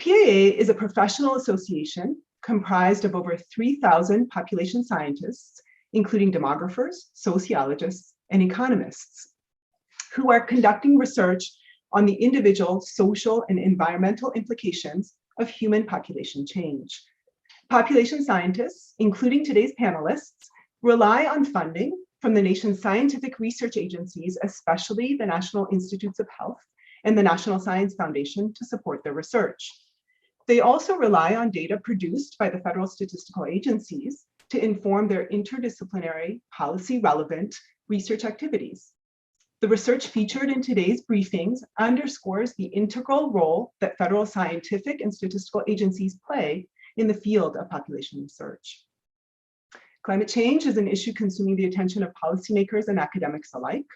PAA is a professional association comprised of over 3,000 population scientists, including demographers, sociologists, and economists, who are conducting research on the individual social and environmental implications of human population change. Population scientists, including today's panelists, rely on funding from the nation's scientific research agencies, especially the National Institutes of Health and the National Science Foundation, to support their research. They also rely on data produced by the federal statistical agencies to inform their interdisciplinary, policy-relevant research activities. The research featured in today's briefings underscores the integral role that federal scientific and statistical agencies play in the field of population research. Climate change is an issue consuming the attention of policymakers and academics alike.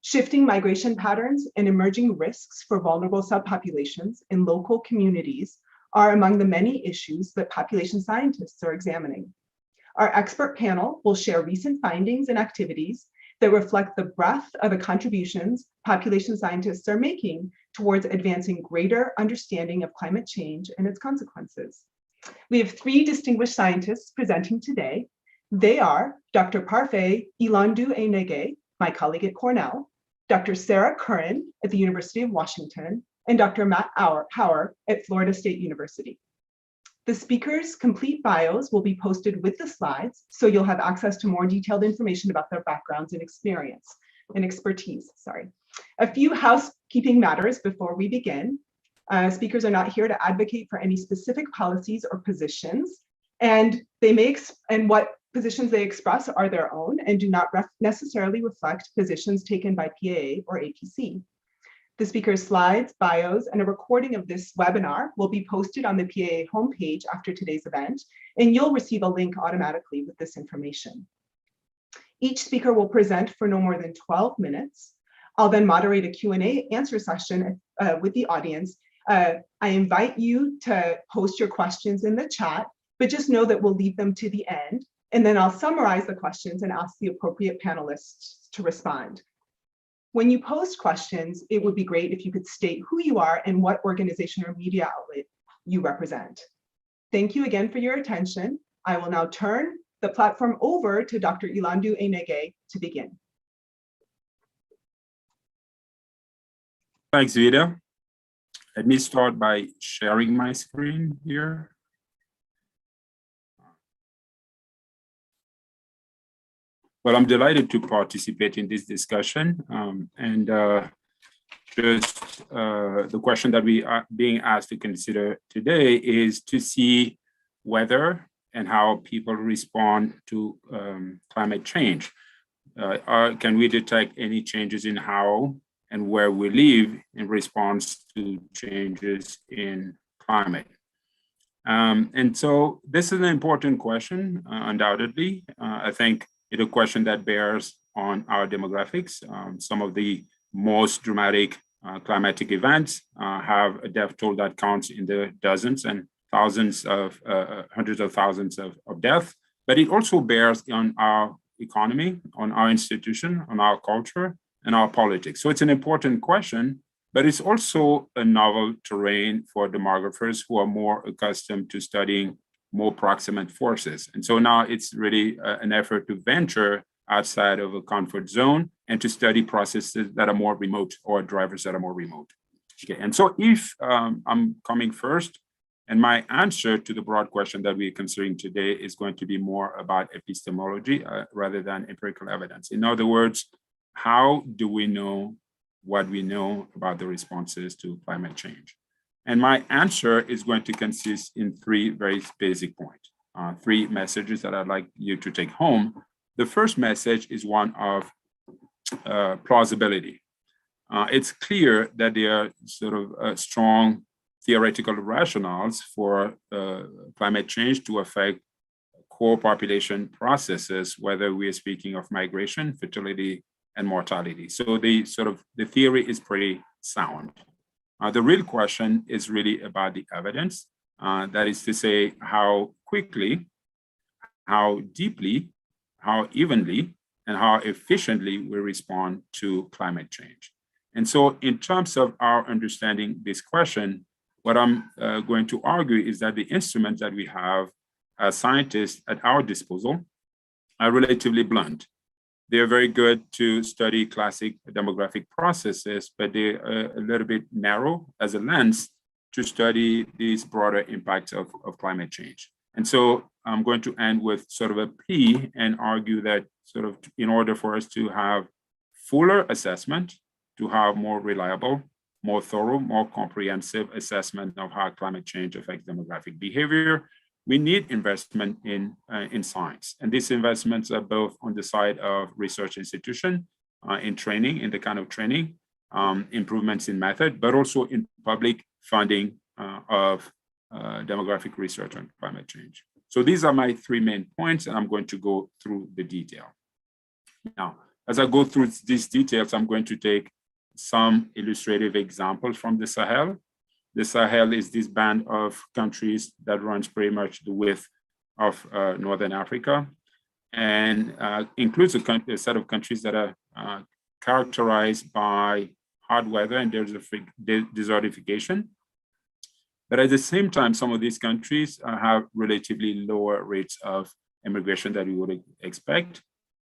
Shifting migration patterns and emerging risks for vulnerable subpopulations in local communities are among the many issues that population scientists are examining. Our expert panel will share recent findings and activities that reflect the breadth of the contributions population scientists are making towards advancing greater understanding of climate change and its consequences. We have three distinguished scientists presenting today. They are Dr. Parfait Ilandu-Enege, my colleague at Cornell, Dr. Sarah Curran at the University of Washington, and Dr. Matt Hauer at Florida State University. The speakers' complete bios will be posted with the slides, so you'll have access to more detailed information about their backgrounds and expertise. A few housekeeping matters before we begin. Speakers are not here to advocate for any specific policies or positions, and what positions they express are their own and do not necessarily reflect positions taken by PAA or APC. The speaker's slides, bios, and a recording of this webinar will be posted on the PAA homepage after today's event, and you'll receive a link automatically with this information. Each speaker will present for no more than 12 minutes. I'll then moderate a Q&A answer session with the audience. I invite you to post your questions in the chat, but just know that we'll leave them to the end, and then I'll summarize the questions and ask the appropriate panelists to respond. When you post questions, it would be great if you could state who you are and what organization or media outlet you represent. Thank you again for your attention. I will now turn the platform over to Dr. Ilandu-Enege to begin. Thanks, Vida. Let me start by sharing my screen here. Well, I'm delighted to participate in this discussion. The question that we are being asked to consider today is to see whether and how people respond to climate change. Can we detect any changes in how and where we live in response to changes in climate? And so this is an important question, undoubtedly. I think it's a question that bears on our demographics. Some of the most dramatic climatic events have a death toll that counts in the dozens and thousands of, hundreds of thousands of deaths, but it also bears on our economy, on our institution, on our culture, and our politics. So it's an important question, but it's also a novel terrain for demographers who are more accustomed to studying more proximate forces. And so now it's really an effort to venture outside of a comfort zone and to study processes that are more remote or drivers that are more remote. Okay, and so if I'm coming first, and my answer to the broad question that we're considering today is going to be more about epistemology rather than empirical evidence. In other words, how do we know what we know about the responses to climate change? And my answer is going to consist in three very basic points, three messages that I'd like you to take home. The first message is one of plausibility. It's clear that there are sort of strong theoretical rationales for climate change to affect core population processes, whether we are speaking of migration, fertility, and mortality. So the theory is pretty sound. The real question is really about the evidence. That is to say, how quickly, how deeply, how evenly, and how efficiently we respond to climate change. And so in terms of our understanding this question, What I'm going to argue is that the instruments that we have as scientists at our disposal are relatively blunt. They're very good to study classic demographic processes, but they're a little bit narrow as a lens to study these broader impacts of climate change. And so I'm going to end with sort of a plea and argue that sort of in order for us to have fuller assessment, to have more reliable, more thorough, more comprehensive assessment of how climate change affects demographic behavior, we need investment in science. And these investments are both on the side of research institution, in training, in the kind of training, improvements in method, but also in public funding of demographic research on climate change. So these are my three main points, and I'm going to go through the detail. Now, as I go through these details, I'm going to take some illustrative examples from the Sahel. The Sahel is this band of countries that runs pretty much the width of Northern Africa, and includes a set of countries that are characterized by hot weather and desertification. But at the same time, some of these countries have relatively lower rates of immigration that we would expect.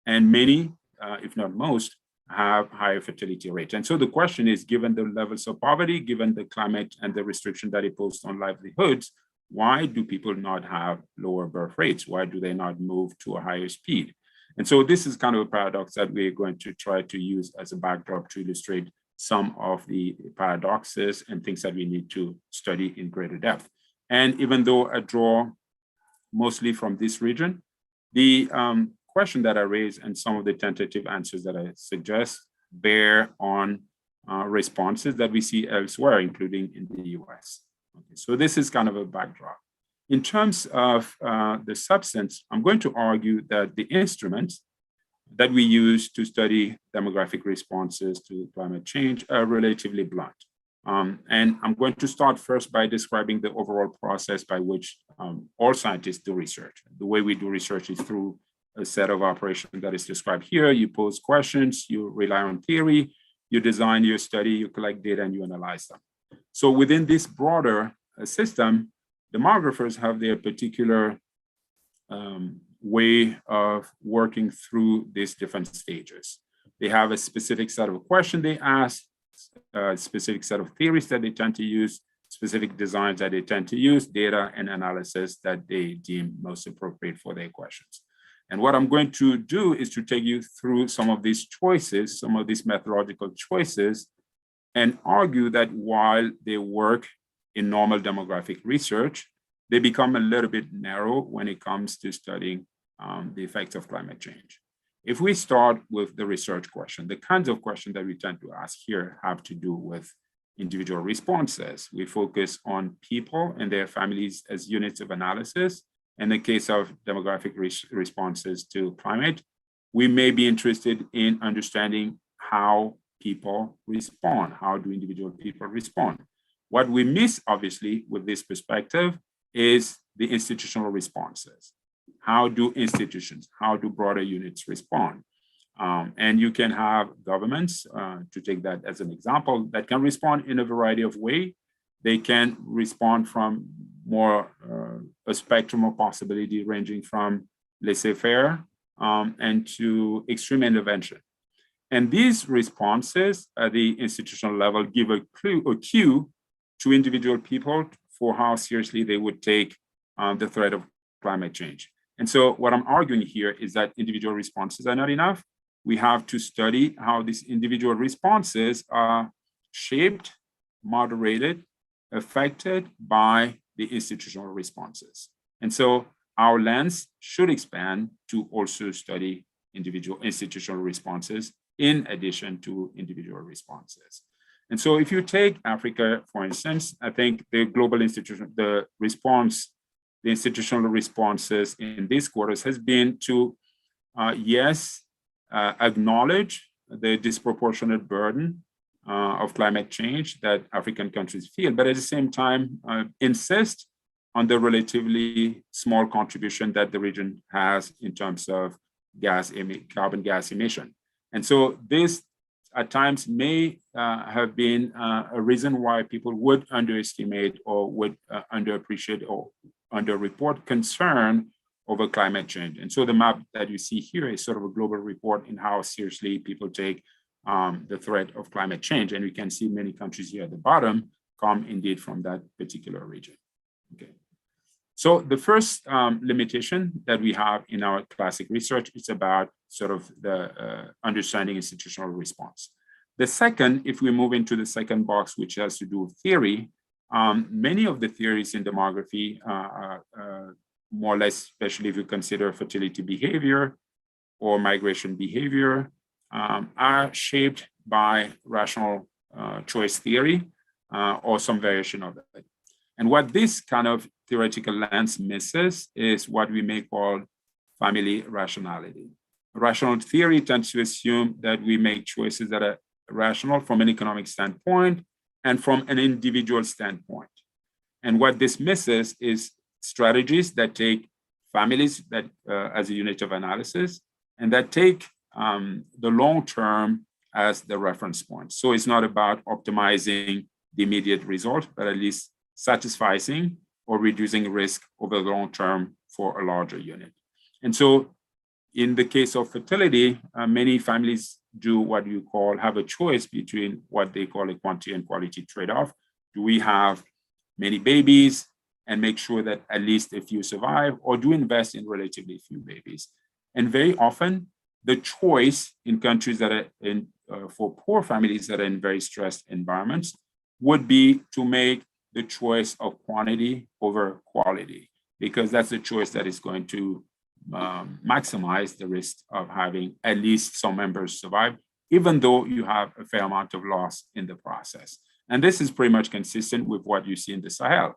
And many, if not most, have higher fertility rates. And so the question is, given the levels of poverty, given the climate and the restriction that it poses on livelihoods, why do people not have lower birth rates? Why do they not move to a higher speed? And so this is kind of a paradox that we're going to try to use as a backdrop to illustrate some of the paradoxes and things that we need to study in greater depth. And even though I draw mostly from this region, the question that I raise and some of the tentative answers that I suggest bear on responses that we see elsewhere, including in the US. Okay, so this is kind of a backdrop. In terms of the substance, I'm going to argue that the instruments that we use to study demographic responses to climate change are relatively blunt. And I'm going to start first by describing the overall process by which all scientists do research. The way we do research is through a set of operations that is described here. You pose questions, you rely on theory, you design your study, you collect data, and you analyze them. So within this broader system, demographers have their particular way of working through these different stages. They have a specific set of questions they ask, a specific set of theories that they tend to use, specific designs that they tend to use, data and analysis that they deem most appropriate for their questions. And what I'm going to do is to take you through some of these choices, some of these methodological choices, and argue that while they work in normal demographic research, they become a little bit narrow when it comes to studying the effects of climate change. If we start with the research question, the kinds of questions that we tend to ask here have to do with individual responses. We focus on people and their families as units of analysis. In the case of demographic responses to climate, we may be interested in understanding how people respond. How do individual people respond? What we miss, obviously, with this perspective is the institutional responses. How do institutions, how do broader units respond? And you can have governments, to take that as an example, that can respond in a variety of ways. They can respond from more a spectrum of possibility ranging from laissez-faire and to extreme intervention. And these responses at the institutional level give a cue to individual people for how seriously they would take the threat of climate change. And so what I'm arguing here is that individual responses are not enough. We have to study how these individual responses are shaped, moderated, affected by the institutional responses. And so our lens should expand to also study individual institutional responses in addition to individual responses. And so if you take Africa, for instance, I think the global institution, the institutional responses in these quarters has been to, acknowledge the disproportionate burden of climate change that African countries feel, but at the same time, insist on the relatively small contribution that the region has in terms of carbon gas emission. And so this at times may have been a reason why people would underestimate or would underappreciate or underreport concern over climate change. And so the map that you see here is sort of a global report in how seriously people take the threat of climate change. And we can see many countries here at the bottom come indeed from that particular region. Okay. So the first limitation that we have in our classic research is about sort of the understanding institutional response. The second, if we move into the second box, which has to do with theory, many of the theories in demography, more or less, especially if you consider fertility behavior or migration behavior, are shaped by rational choice theory or some variation of it. And what this kind of theoretical lens misses is what we may call family rationality. Rational theory tends to assume that we make choices that are rational from an economic standpoint and from an individual standpoint. And what this misses is strategies that take families that as a unit of analysis and that take the long term as the reference point. So it's not about optimizing the immediate result, but at least satisfying or reducing risk over the long term for a larger unit. And so in the case of fertility, many families do what you call have a choice between what they call a quantity and quality trade-off. Do we have many babies and make sure that at least a few survive, or do invest in relatively few babies? And very often, the choice in countries that are in, for poor families that are in very stressed environments would be to make the choice of quantity over quality, because that's the choice that is going to maximize the risk of having at least some members survive, even though you have a fair amount of loss in the process. And this is pretty much consistent with what you see in the Sahel.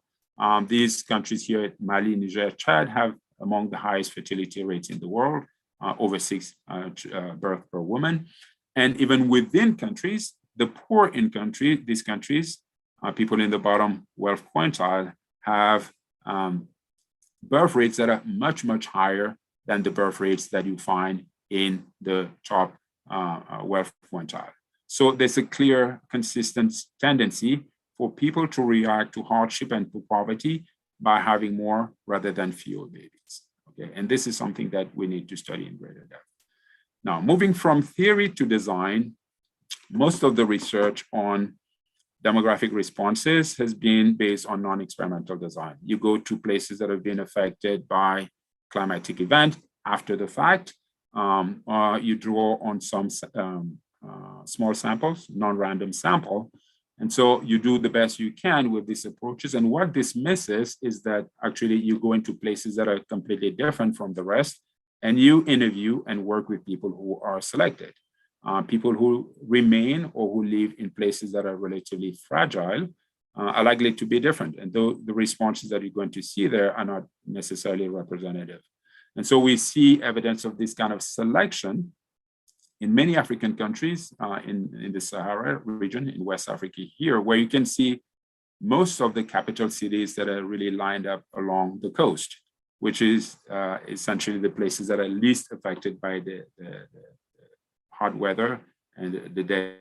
These countries here, Mali, Niger, Chad, have among the highest fertility rates in the world, over 6 births per woman. And even within countries, the poor in these countries, people in the bottom wealth quintile, have birth rates that are much, much higher than the birth rates that you find in the top wealth quintile. So there's a clear, consistent tendency for people to react to hardship and to poverty by having more rather than fewer babies. Okay, and this is something that we need to study in greater depth. Now, moving from theory to design, most of the research on demographic responses has been based on non-experimental design. You go to places that have been affected by climatic event after the fact, you draw on some small samples, non-random sample. And so you do the best you can with these approaches. And what this misses is that actually you go into places that are completely different from the rest, and you interview and work with people who are selected. People who remain or who live in places that are relatively fragile are likely to be different. And though the responses that you're going to see there are not necessarily representative. And so we see evidence of this kind of selection in many African countries, in the Sahara region, in West Africa here, where you can see most of the capital cities that are really lined up along the coast, which is essentially the places that are least affected by the hot weather and the day.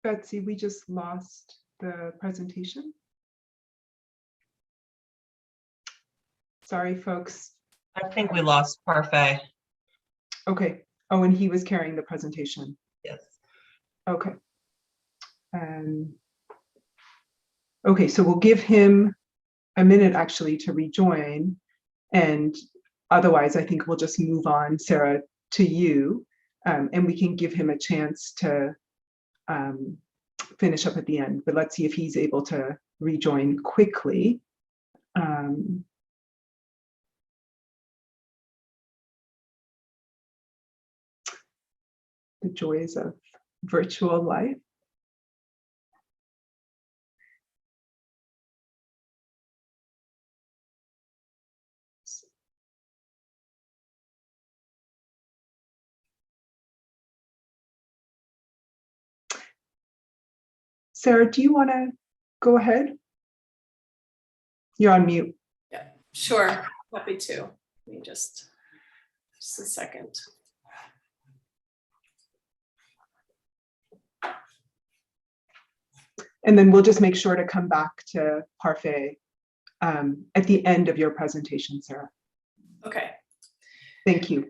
Betsy, we just lost the presentation. Sorry, folks. I think we lost Parfait. Okay. Oh, and he was carrying the presentation. Yes. Okay. Okay, so we'll give him a minute actually to rejoin. And otherwise, I think we'll just move on, Sarah, to you. And we can give him a chance to finish up at the end, but let's see if he's able to rejoin quickly. The joys of virtual life. Sarah, do you want to go ahead? You're on mute. Yeah, sure. Happy to. Let me just a second. And then we'll just make sure to come back to Parfait at the end of your presentation, Sarah. Okay. Thank you.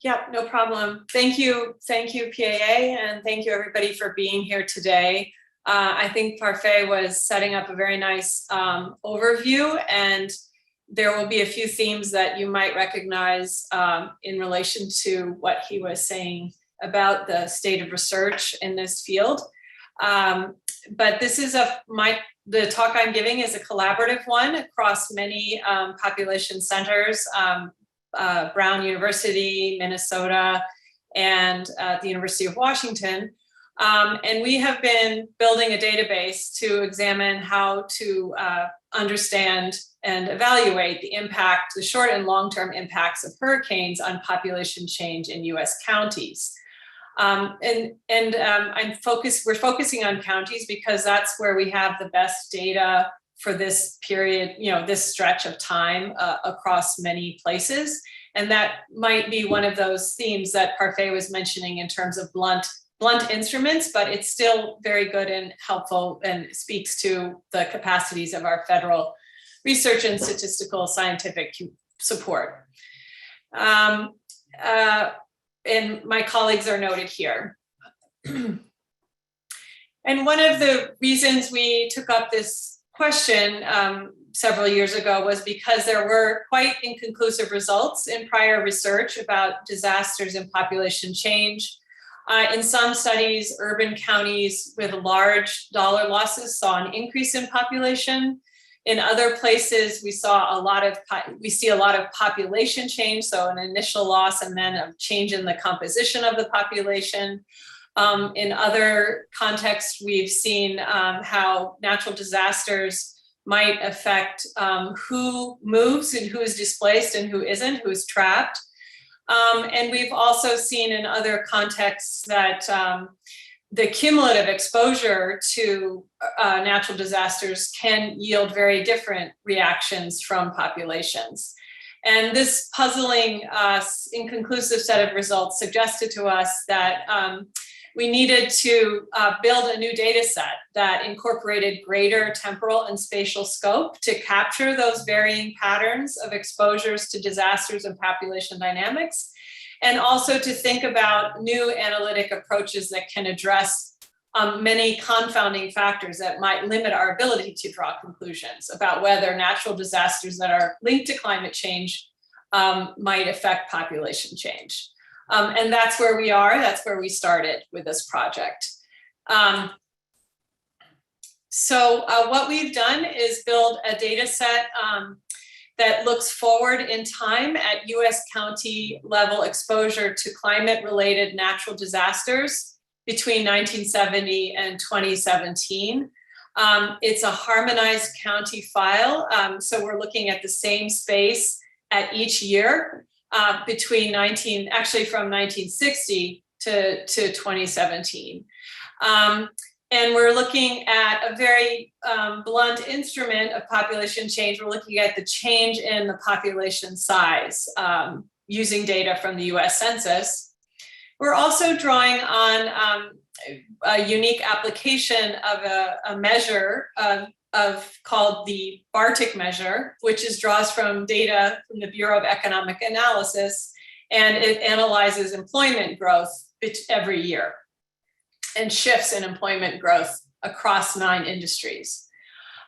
Yeah, no problem. Thank you, PAA, and thank you everybody for being here today. I think Parfait was setting up a very nice overview, and there will be a few themes that you might recognize in relation to what he was saying about the state of research in this field. But this is the talk I'm giving is a collaborative one across many population centers, Brown University, Minnesota, and the University of Washington. And we have been building a database to examine how to understand and evaluate the impact, the short and long-term impacts of hurricanes on population change in US counties. We're focusing on counties because that's where we have the best data for this period, this stretch of time across many places. And that might be one of those themes that Parfait was mentioning in terms of blunt instruments, but it's still very good and helpful and speaks to the capacities of our federal research and statistical scientific support. And my colleagues are noted here. And one of the reasons we took up this question several years ago was because there were quite inconclusive results in prior research about disasters and population change. In some studies, urban counties with large dollar losses saw an increase in population. In other places, we see a lot of population change, so an initial loss and then a change in the composition of the population. In other contexts, we've seen how natural disasters might affect who moves and who is displaced and who isn't, who is trapped. And we've also seen in other contexts that the cumulative exposure to natural disasters can yield very different reactions from populations. And this puzzling, inconclusive set of results suggested to us that we needed to build a new data set that incorporated greater temporal and spatial scope to capture those varying patterns of exposures to disasters and population dynamics, and also to think about new analytic approaches that can address many confounding factors that might limit our ability to draw conclusions about whether natural disasters that are linked to climate change might affect population change. And that's where we are, that's where we started with this project. So what we've done is build a data set that looks forward in time at US county level exposure to climate-related natural disasters between 1970 and 2017. It's a harmonized county file, so we're looking at the same space at each year between from 1960 to 2017. And we're looking at a very blunt instrument of population change. We're looking at the change in the population size using data from the US Census. We're also drawing on a unique application of a measure called the Bartik measure, which draws from data from the Bureau of Economic Analysis, and it analyzes employment growth every year and shifts in employment growth across 9 industries.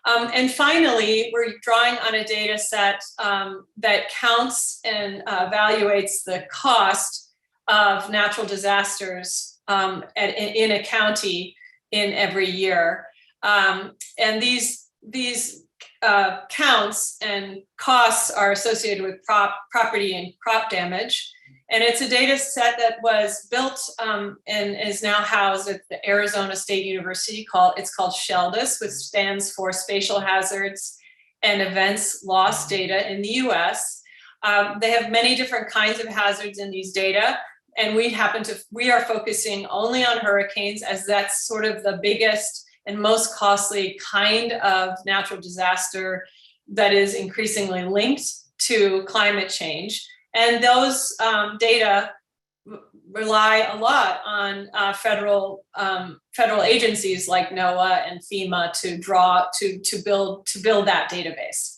And finally, we're drawing on a data set that counts and evaluates the cost of natural disasters in a county in every year. And these counts and costs are associated with property and crop damage. And it's a data set that was built and is now housed at the Arizona State University. It's called SHELDAS, which stands for Spatial Hazards and Events Loss Data in the US. They have many different kinds of hazards in these data. And we are focusing only on hurricanes, as that's sort of the biggest and most costly kind of natural disaster that is increasingly linked to climate change. And those data rely a lot on federal agencies like NOAA and FEMA to build that database.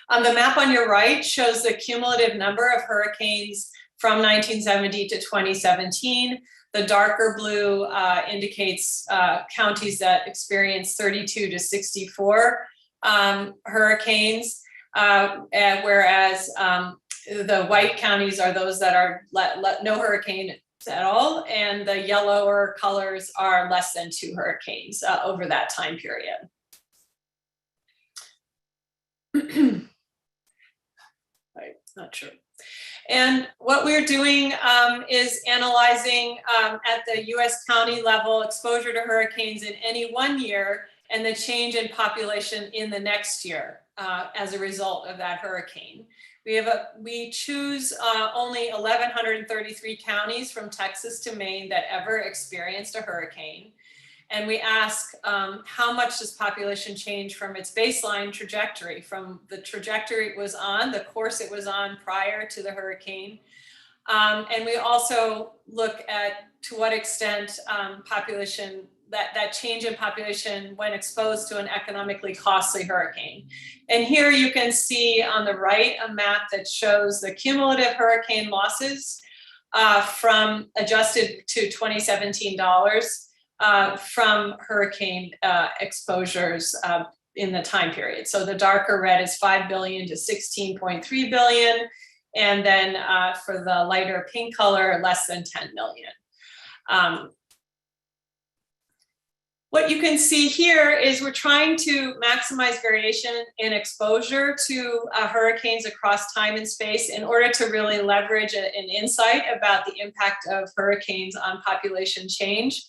The map on your right shows the cumulative number of hurricanes from 1970 to 2017. The darker blue indicates counties that experienced 32 to 64 hurricanes, whereas the white counties are those that are no hurricane at all, and the yellower colors are less than 2 hurricanes over that time period. Right, not sure. And what we're doing is analyzing at the US county level exposure to hurricanes in any one year and the change in population in the next year as a result of that hurricane. We choose only 1,133 counties from Texas to Maine that ever experienced a hurricane. And we ask how much does population change from its baseline trajectory, from the trajectory it was on, the course it was on prior to the hurricane. And we also look at to what extent that change in population when exposed to an economically costly hurricane. And here you can see on the right a map that shows the cumulative hurricane losses from adjusted to 2017 dollars from hurricane exposures in the time period. So the darker red is 5 billion to 16.3 billion. And then for the lighter pink color, less than 10 million. What you can see here is we're trying to maximize variation in exposure to hurricanes across time and space in order to really leverage an insight about the impact of hurricanes on population change.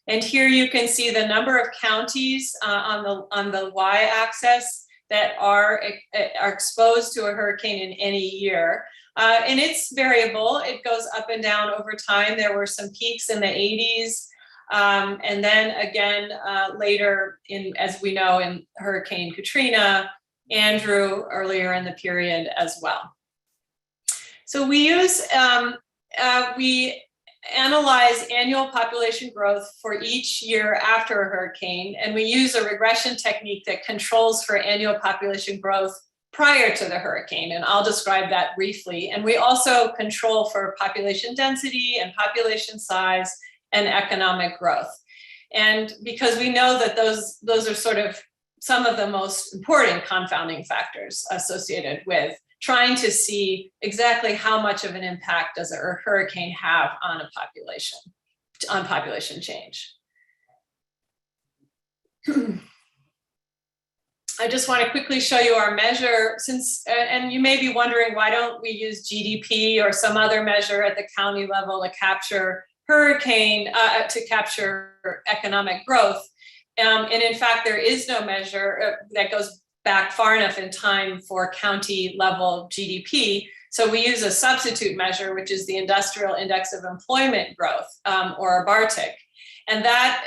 And here you can see the number of counties on the y-axis that are exposed to a hurricane in any year. And it's variable. It goes up and down over time. There were some peaks in the 80s. And then again, later as we know, in Hurricane Katrina, Andrew earlier in the period as well. So we analyze annual population growth for each year after a hurricane, and we use a regression technique that controls for annual population growth prior to the hurricane, and I'll describe that briefly. And we also control for population density and population size and economic growth. And because we know that those are sort of some of the most important confounding factors associated with trying to see exactly how much of an impact does a hurricane have on a population, on population change. I just want to quickly show you our measure and you may be wondering, why don't we use GDP or some other measure at the county level to capture to capture economic growth. And in fact, there is no measure that goes back far enough in time for county level GDP. So we use a substitute measure, which is the Industrial Index of Employment Growth, or BARTIC. And that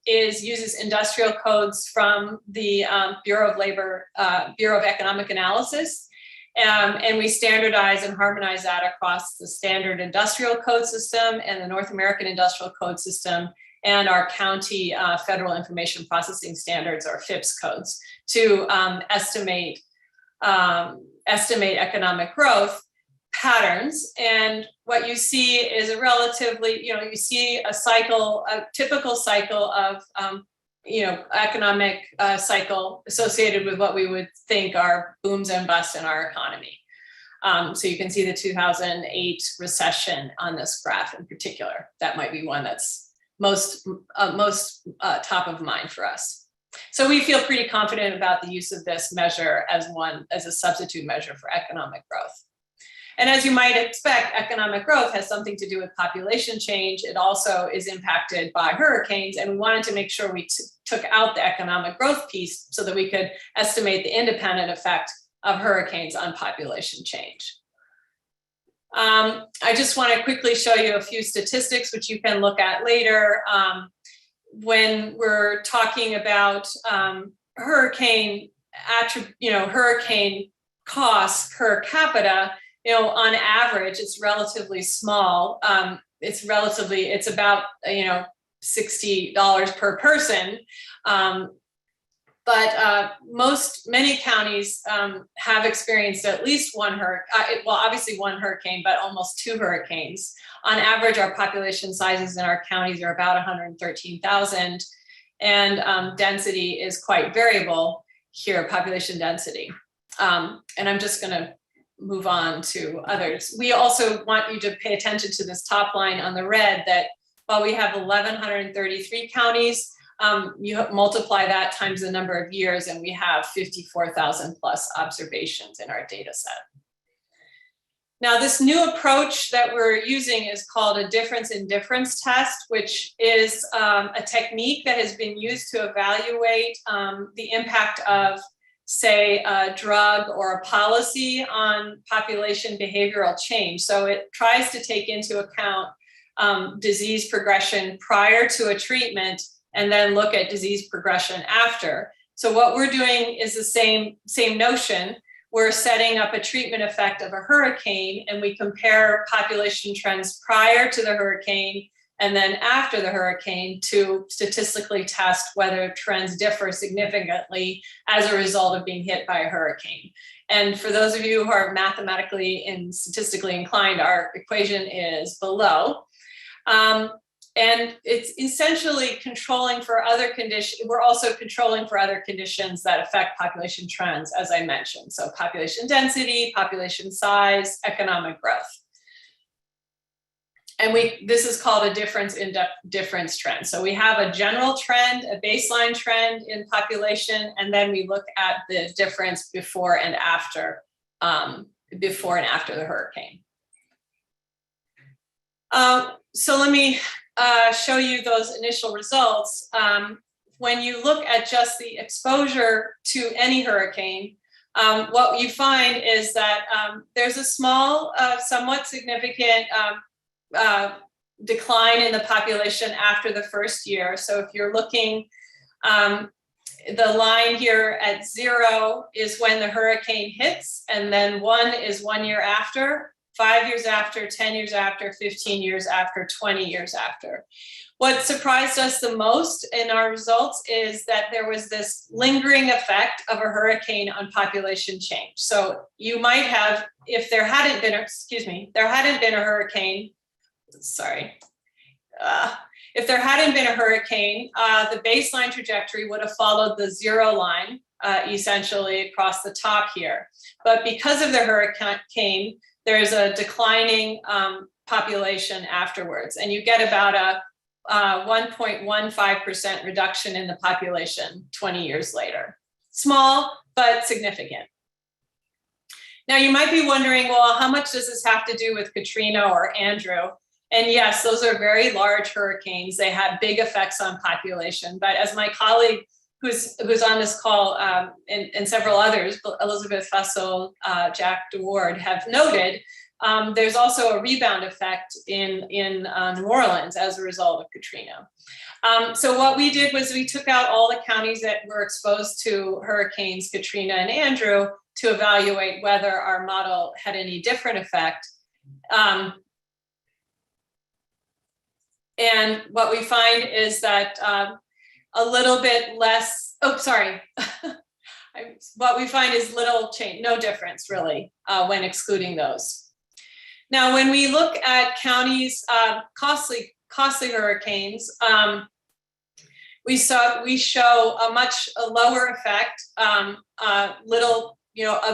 uses industrial codes from the Bureau of Economic Analysis. And we standardize and harmonize that across the standard industrial code system and the North American Industrial Code System and our county federal information processing standards, or FIPS codes, to estimate economic growth patterns. And what you see is a relatively, you see a typical cycle of economic cycle associated with what we would think are booms and busts in our economy. So you can see the 2008 recession on this graph in particular. That might be one that's most top of mind for us. So we feel pretty confident about the use of this measure as a substitute measure for economic growth. And as you might expect, economic growth has something to do with population change. It also is impacted by hurricanes, and we wanted to make sure we took out the economic growth piece so that we could estimate the independent effect of hurricanes on population change. I just want to quickly show you a few statistics, which you can look at later. when we're talking about hurricane costs per capita, on average, it's relatively small. It's about, $60 per person. But many counties have experienced at least one obviously one hurricane, but almost 2 hurricanes. On average, our population sizes in our counties are about 113,000, and density is quite variable here, population density. And I'm just going to move on to others. We also want you to pay attention to this top line on the red, that while we have 1,133 counties, you multiply that times the number of years, and we have 54,000 plus observations in our data set. Now, this new approach that we're using is called a difference in difference test, which is a technique that has been used to evaluate the impact of, say, a drug or a policy on population behavioral change. So it tries to take into account disease progression prior to a treatment, and then look at disease progression after. So what we're doing is the same notion. We're setting up a treatment effect of a hurricane, and we compare population trends prior to the hurricane and then after the hurricane to statistically test whether trends differ significantly as a result of being hit by a hurricane. And for those of you who are mathematically and statistically inclined, our equation is below. And it's essentially controlling for other conditions. We're also controlling for other conditions that affect population trends, as I mentioned. So population density, population size, economic growth. And this is called a difference in difference trend. So we have a general trend, a baseline trend in population, and then we look at the difference before and after the hurricane. So let me show you those initial results. When you look at just the exposure to any hurricane, what you find is that there's a small, somewhat significant decline in the population after the first year. So if you're looking, the line here at 0 is when the hurricane hits, and then 1 is 1 year after, 5 years after, 10 years after, 15 years after, 20 years after. What surprised us the most in our results is that there was this lingering effect of a hurricane on population change. So you might have, if there hadn't been a hurricane, if there hadn't been a hurricane, the baseline trajectory would have followed the 0 line, essentially across the top here. But because of the hurricane, there's a declining population afterwards, and you get about a 1.15% reduction in the population 20 years later. Small, but significant. Now you might be wondering, well, how much does this have to do with Katrina or Andrew? And yes, those are very large hurricanes. They had big effects on population, but as my colleague who's on this call and several others, Elizabeth Fussell, Jack DeWard, have noted, there's also a rebound effect in New Orleans as a result of Katrina. So what we did was we took out all the counties that were exposed to hurricanes Katrina and Andrew to evaluate whether our model had any different effect. And what we find is that a little bit less, what we find is little change, no difference really when excluding those. Now, when we look at counties, costly hurricanes, we show a much lower effect. A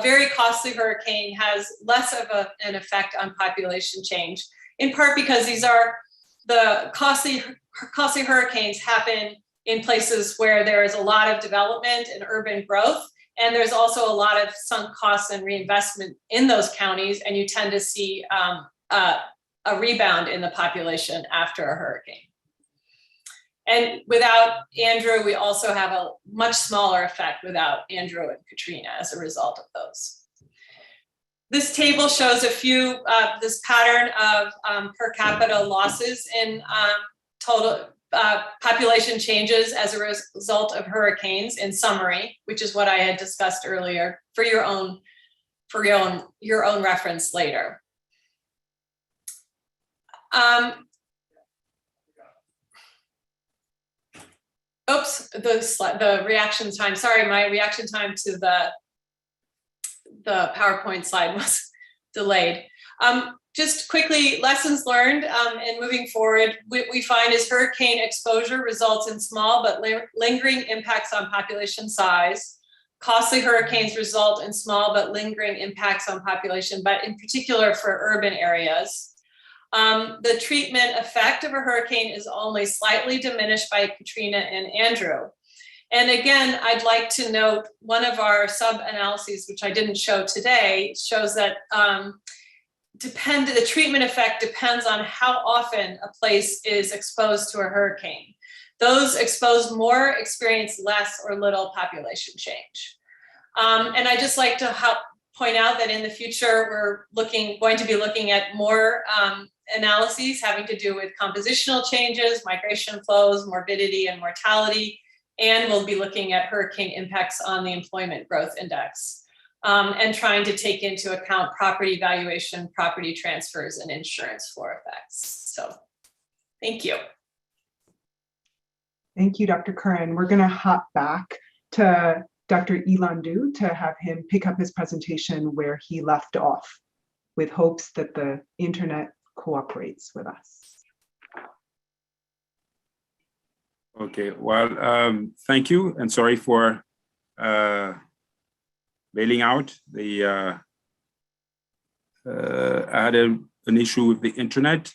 very costly hurricane has less of an effect on population change, in part because these are the costly hurricanes happen in places where there is a lot of development and urban growth, and there's also a lot of sunk costs and reinvestment in those counties, and you tend to see a rebound in the population after a hurricane. And without Andrew, we also have a much smaller effect without Andrew and Katrina as a result of those. This table shows this pattern of per capita losses in total population changes as a result of hurricanes in summary, which is what I had discussed earlier for your own reference later. Oops, the reaction time. Sorry, my reaction time to the PowerPoint slide was delayed. Just quickly, lessons learned and moving forward, what we find is hurricane exposure results in small but lingering impacts on population size. Costly hurricanes result in small but lingering impacts on population, but in particular for urban areas. The treatment effect of a hurricane is only slightly diminished by Katrina and Andrew. And again, I'd like to note one of our sub-analyses, which I didn't show today, shows that the treatment effect depends on how often a place is exposed to a hurricane. Those exposed more experience less or little population change. And I just like to point out that in the future, we're going to be looking at more analyses having to do with compositional changes, migration flows, morbidity and mortality, and we'll be looking at hurricane impacts on the employment growth index. And trying to take into account property valuation, property transfers, and insurance floor effects. So, thank you. Thank you, Dr. Curran. We're going to hop back to Dr. Ilandu to have him pick up his presentation where he left off, with hopes that the internet cooperates with us. Okay, well, thank you, and sorry for bailing out. I had an issue with the internet,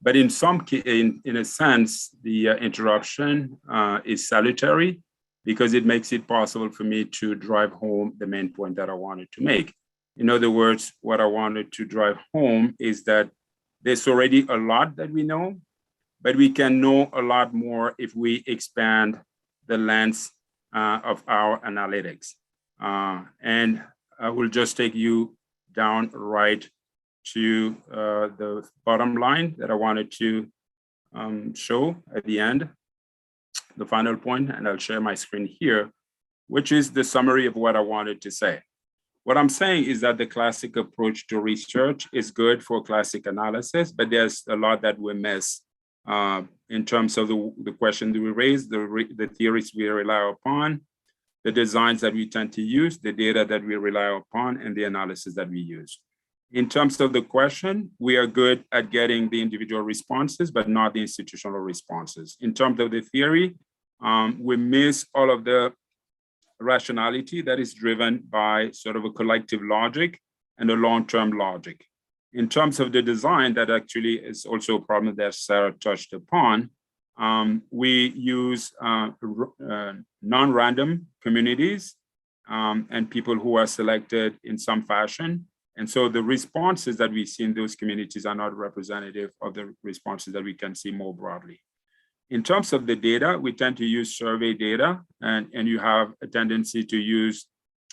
but in a sense, the interruption is salutary because it makes it possible for me to drive home the main point that I wanted to make. In other words, what I wanted to drive home is that there's already a lot that we know, but we can know a lot more if we expand the lens of our analytics. And I will just take you down right to the bottom line that I wanted to show at the end, the final point, and I'll share my screen here, which is the summary of what I wanted to say. What I'm saying is that the classic approach to research is good for classic analysis, but there's a lot that we miss in terms of the question that we raise, the theories we rely upon, the designs that we tend to use, the data that we rely upon, and the analysis that we use. In terms of the question, we are good at getting the individual responses, but not the institutional responses. In terms of the theory, we miss all of the rationality that is driven by sort of a collective logic and a long-term logic. In terms of the design, that actually is also a problem that Sarah touched upon. We use non-random communities and people who are selected in some fashion. And so the responses that we see in those communities are not representative of the responses that we can see more broadly. In terms of the data, we tend to use survey data, and you have a tendency to use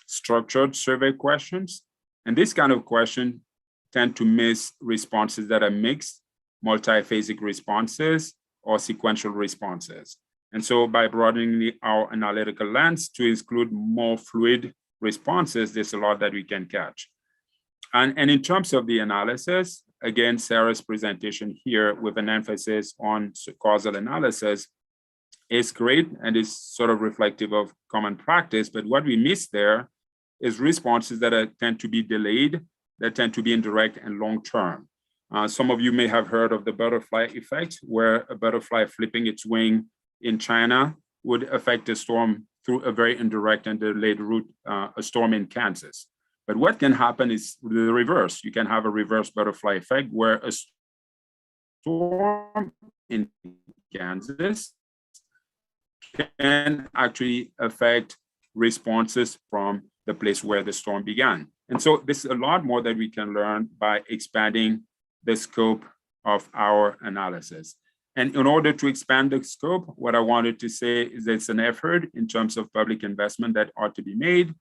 structured survey questions. And this kind of question tend to miss responses that are mixed, multiphasic responses, or sequential responses. And so by broadening our analytical lens to include more fluid responses, there's a lot that we can catch. And in terms of the analysis, again, Sarah's presentation here with an emphasis on causal analysis is great and is sort of reflective of common practice. But what we miss there is responses that tend to be delayed, that tend to be indirect and long-term. Some of you may have heard of the butterfly effect, where a butterfly flipping its wing in China would affect a storm through a very indirect and delayed route, a storm in Kansas. But what can happen is the reverse. You can have a reverse butterfly effect where a storm in Kansas can actually affect responses from the place where the storm began. And so there's a lot more that we can learn by expanding the scope of our analysis. And in order to expand the scope, what I wanted to say is it's an effort in terms of public investment that ought to be made.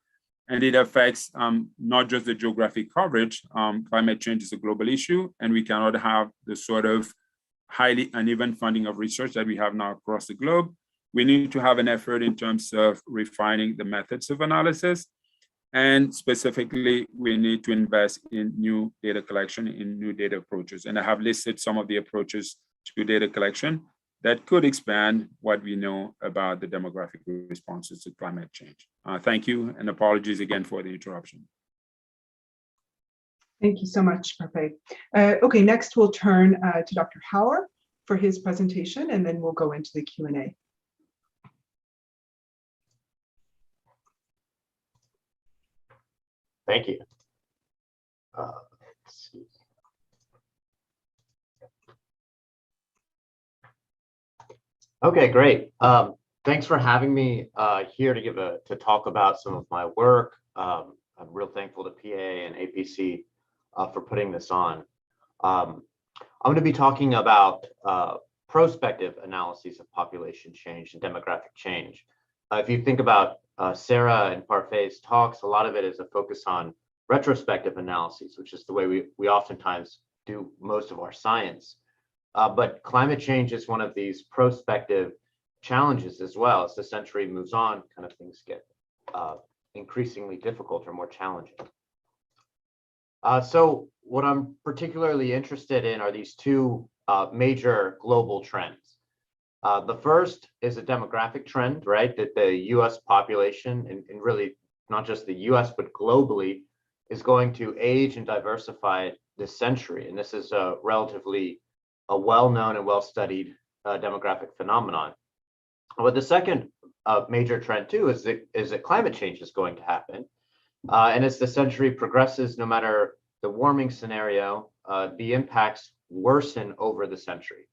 And it affects not just the geographic coverage. Climate change is a global issue, and we cannot have the sort of highly uneven funding of research that we have now across the globe. We need to have an effort in terms of refining the methods of analysis. And specifically, we need to invest in new data collection, in new data approaches. And I have listed some of the approaches to data collection that could expand what we know about the demographic responses to climate change. Thank you, and apologies again for the interruption. Thank you so much, Parfait. Okay, next we'll turn to Dr. Hauer for his presentation, and then we'll go into the Q&A. Thank you. Let's see. Okay, great. Thanks for having me here to talk about some of my work. I'm real thankful to PA and APC for putting this on. I'm going to be talking about prospective analyses of population change and demographic change. If you think about Sarah and Parfait's talks, a lot of it is a focus on retrospective analyses, which is the way we oftentimes do most of our science. But climate change is one of these prospective challenges as well. As the century moves on, kind of things get increasingly difficult or more challenging. So what I'm particularly interested in are these two major global trends. The first is a demographic trend, right? That the US population, and really not just the US, but globally, is going to age and diversify this century. And this is a relatively well-known and well-studied demographic phenomenon. But the second major trend too is that climate change is going to happen. And as the century progresses, no matter the warming scenario, the impacts worsen over the century.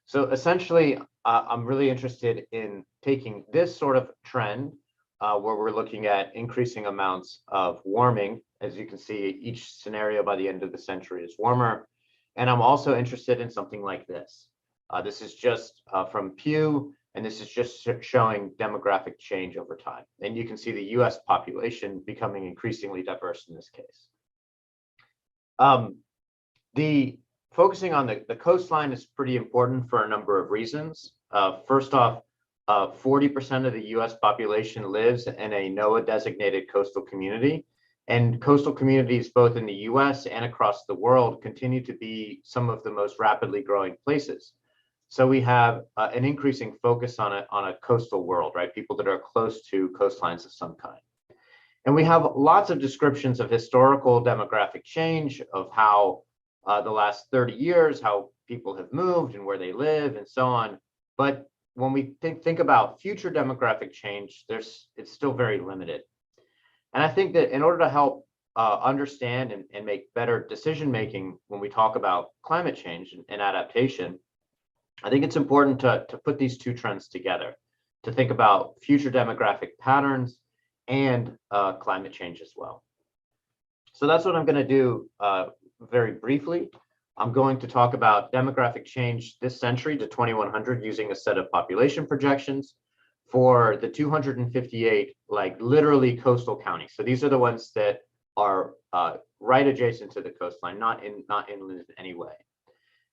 So essentially, I'm really interested in taking this sort of trend where we're looking at increasing amounts of warming. As you can see, each scenario by the end of the century is warmer. And I'm also interested in something like this. This is just from Pew, and this is just showing demographic change over time. And you can see the US population becoming increasingly diverse in this case. Focusing on the coastline is pretty important for a number of reasons. First off, 40% of the US population lives in a NOAA designated coastal community. And coastal communities, both in the US and across the world, continue to be some of the most rapidly growing places. So we have an increasing focus on a coastal world, right? People that are close to coastlines of some kind. And we have lots of descriptions of historical demographic change, of how the last 30 years, how people have moved and where they live and so on. But when we think about future demographic change, it's still very limited. And I think that in order to help understand and make better decision-making when we talk about climate change and adaptation, I think it's important to put these two trends together, to think about future demographic patterns and climate change as well. So that's what I'm going to do very briefly. I'm going to talk about demographic change this century to 2100 using a set of population projections for the 258 literally coastal counties. So these are the ones that are right adjacent to the coastline, not inland in any way.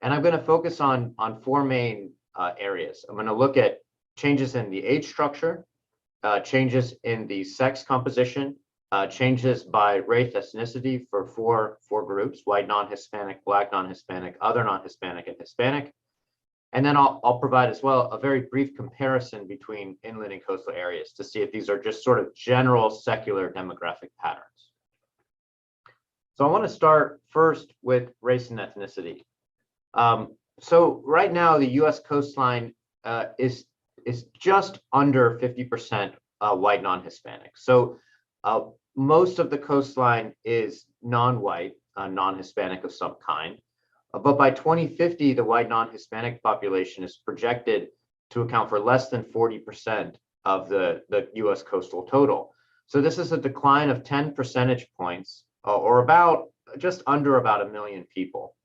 And I'm going to focus on four main areas. I'm going to look at changes in the age structure, changes in the sex composition, changes by race, ethnicity for four groups: white, non-Hispanic, Black, non-Hispanic, other non-Hispanic, and Hispanic. And then I'll provide as well a very brief comparison between inland and coastal areas to see if these are just sort of general secular demographic patterns. So I want to start first with race and ethnicity. So right now, the US coastline is just under 50% white non-Hispanic. So most of the coastline is non-white, non-Hispanic of some kind. But by 2050, the white non-Hispanic population is projected to account for less than 40% of the US coastal total. So this is a decline of 10 percentage points, or about just under about 1 million people.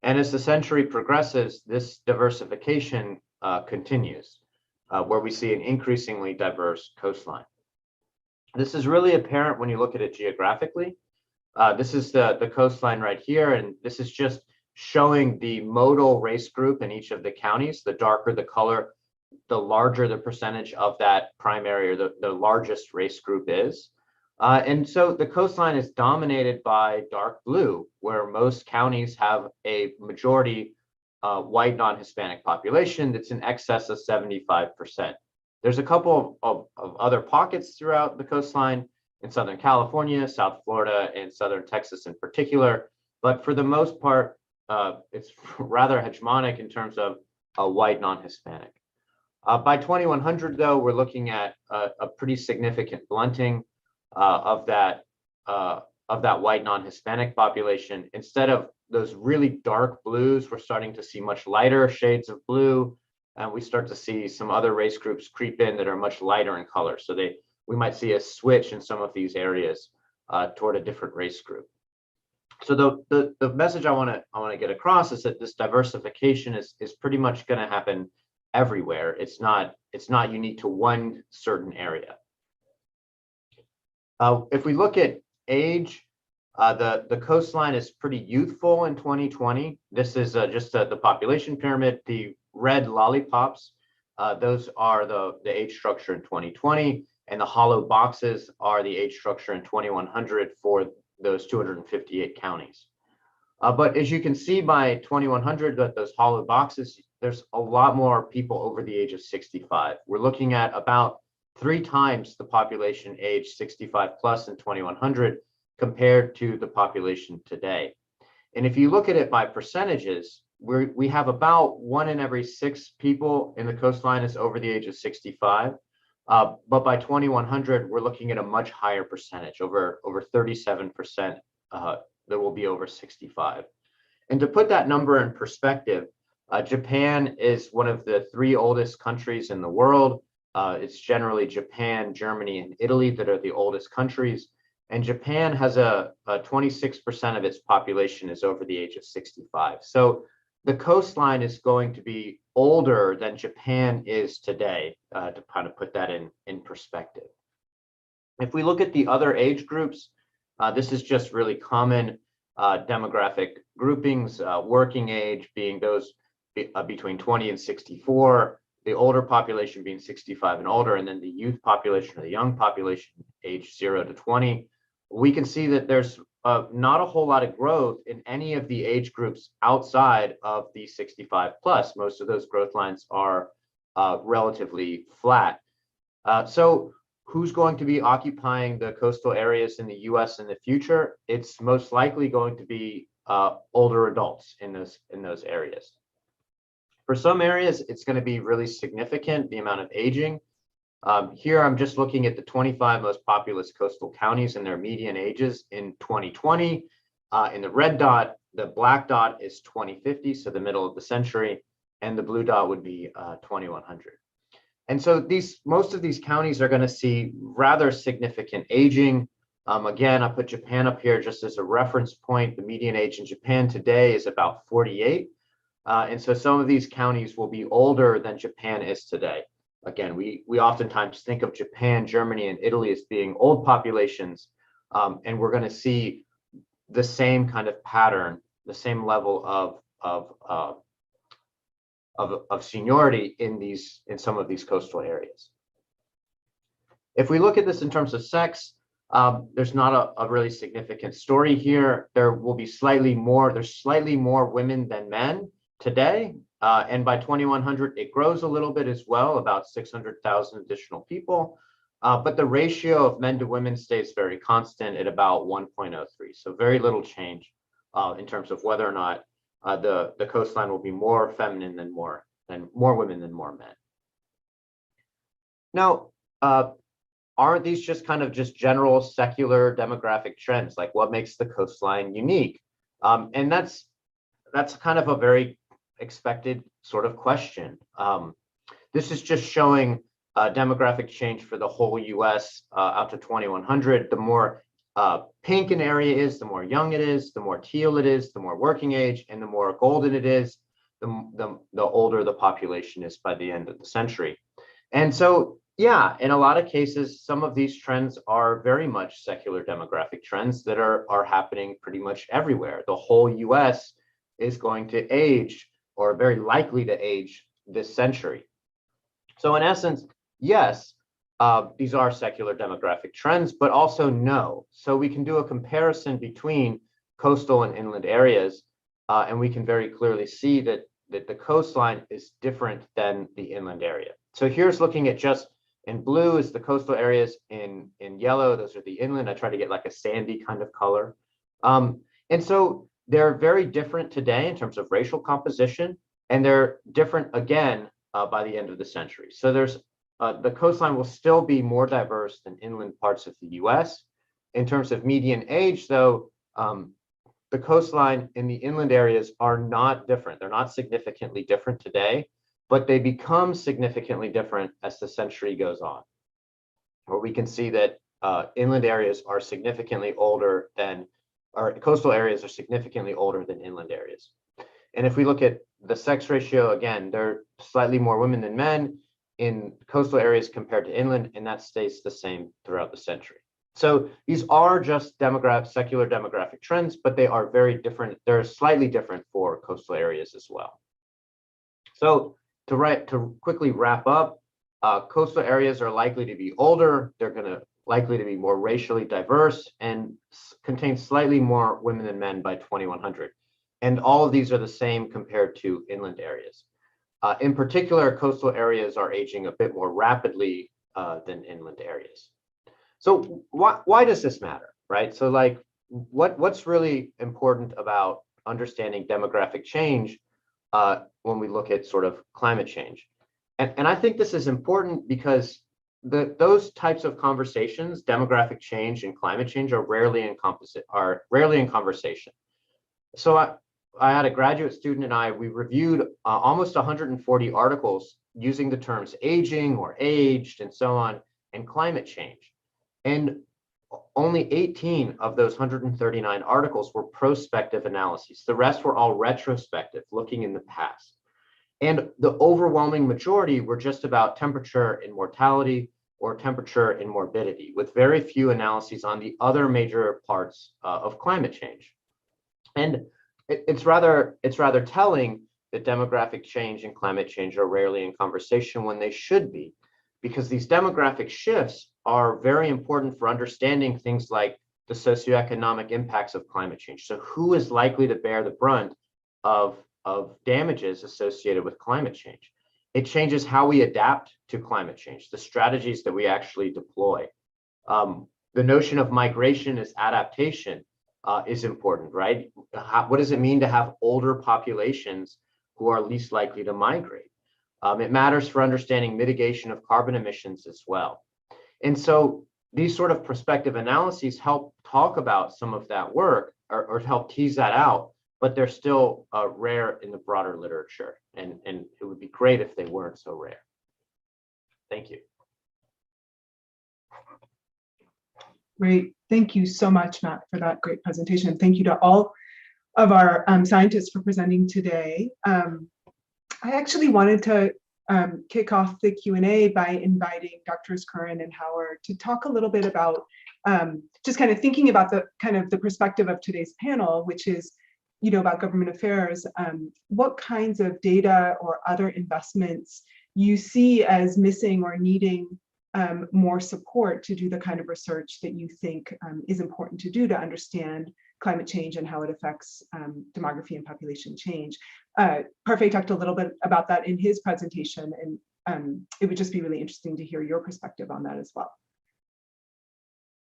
And as the century progresses, this diversification continues, where we see an increasingly diverse coastline. This is really apparent when you look at it geographically. This is the coastline right here, and this is just showing the modal race group in each of the counties. The darker the color, the larger the percentage of that primary or the largest race group is. And so the coastline is dominated by dark blue, where most counties have a majority white non-Hispanic population that's in excess of 75%. There's a couple of other pockets throughout the coastline in Southern California, South Florida, and Southern Texas in particular. But for the most part, it's rather hegemonic in terms of a white non-Hispanic. By 2100, though, we're looking at a pretty significant blunting of that white non-Hispanic population. Instead of those really dark blues, we're starting to see much lighter shades of blue, and we start to see some other race groups creep in that are much lighter in color. So we might see a switch in some of these areas toward a different race group. So the message I want to get across is that this diversification is pretty much going to happen everywhere. It's not unique to one certain area. If we look at age, the coastline is pretty youthful in 2020. This is just the population pyramid. The red lollipops, those are the age structure in 2020, and the hollow boxes are the age structure in 2100 for those 258 counties. But as you can see by 2100, that those hollow boxes, there's a lot more people over the age of 65. We're looking at about 3 times the population age 65 plus in 2100 compared to the population today. And if you look at it by percentages, we have about 1 in every 6 people in the coastline is over the age of 65. But by 2100, we're looking at a much higher percentage, over 37% that will be over 65. And to put that number in perspective, Japan is one of the 3 oldest countries in the world. It's generally Japan, Germany, and Italy that are the oldest countries. And Japan has a 26% of its population is over the age of 65. So the coastline is going to be older than Japan is today, to kind of put that in perspective. If we look at the other age groups, this is just really common demographic groupings, working age being those between 20 and 64, the older population being 65 and older, and then the youth population or the young population age 0 to 20. We can see that there's not a whole lot of growth in any of the age groups outside of the 65 plus. Most of those growth lines are relatively flat. So who's going to be occupying the coastal areas in the US in the future? It's most likely going to be older adults in those areas. For some areas, it's going to be really significant, the amount of aging. Here, I'm just looking at the 25 most populous coastal counties and their median ages in 2020. In the red dot, the black dot is 2050, so the middle of the century, and the blue dot would be 2100. And so most of these counties are going to see rather significant aging. Again, I put Japan up here just as a reference point. The median age in Japan today is about 48. And so some of these counties will be older than Japan is today. Again, we oftentimes think of Japan, Germany, and Italy as being old populations, and we're going to see the same kind of pattern, the same level of seniority in some of these coastal areas. If we look at this in terms of sex, there's not a really significant story here. There's slightly more women than men today. And by 2100, it grows a little bit as well, about 600,000 additional people. But the ratio of men to women stays very constant at about 1.03. So very little change in terms of whether or not the coastline will be more feminine than more women than more men. Now, aren't these just kind of general secular demographic trends? Like, what makes the coastline unique? And that's kind of a very expected sort of question. This is just showing demographic change for the whole US out to 2100. The more pink an area is, the more young it is, the more teal it is, the more working age, and the more golden it is, the older the population is by the end of the century. And so, yeah, in a lot of cases, some of these trends are very much secular demographic trends that are happening pretty much everywhere. The whole US is going to age, or very likely to age, this century. So in essence, yes, these are secular demographic trends, but also no. So we can do a comparison between coastal and inland areas, and we can very clearly see that the coastline is different than the inland area. So here's looking at just in blue is the coastal areas, in yellow, those are the inland. I try to get like a sandy kind of color. And so they're very different today in terms of racial composition, and they're different again by the end of the century. So there's the coastline will still be more diverse than inland parts of the US. In terms of median age, though, the coastline in the inland areas are not different. They're not significantly different today, but they become significantly different as the century goes on, where we can see that inland areas are significantly older than, or coastal areas are significantly older than inland areas. And if we look at the sex ratio, again, there are slightly more women than men in coastal areas compared to inland, and that stays the same throughout the century. So these are just secular demographic trends, but they are very different. They're slightly different for coastal areas as well. So to quickly wrap up, coastal areas are likely to be older. They're likely to be more racially diverse and contain slightly more women than men by 2100. And all of these are the same compared to inland areas. In particular, coastal areas are aging a bit more rapidly than inland areas. So why does this matter, right? So like, what's really important about understanding demographic change when we look at sort of climate change? And I think this is important because those types of conversations, demographic change and climate change, are rarely in conversation. So I had a graduate student and we reviewed almost 140 articles using the terms aging or aged and so on, and climate change. And only 18 of those 139 articles were prospective analyses. The rest were all retrospective, looking in the past. And the overwhelming majority were just about temperature and mortality or temperature and morbidity, with very few analyses on the other major parts of climate change. And it's rather telling that demographic change and climate change are rarely in conversation when they should be, because these demographic shifts are very important for understanding things like the socioeconomic impacts of climate change. So who is likely to bear the brunt of damages associated with climate change? It changes how we adapt to climate change, the strategies that we actually deploy. The notion of migration as adaptation is important, right? What does it mean to have older populations who are least likely to migrate? It matters for understanding mitigation of carbon emissions as well. And so these sort of prospective analyses help talk about some of that work or help tease that out, but they're still rare in the broader literature. And it would be great if they weren't so rare. Thank you. Great. Thank you so much, Matt, for that great presentation. Thank you to all of our scientists for presenting today. I actually wanted to kick off the Q&A by inviting Drs. Curran and Howard to talk a little bit about just kind of thinking about the perspective of today's panel, which is, about government affairs, what kinds of data or other investments you see as missing or needing more support to do the kind of research that you think is important to do to understand climate change and how it affects demography and population change. Parfait talked a little bit about that in his presentation, and it would just be really interesting to hear your perspective on that as well.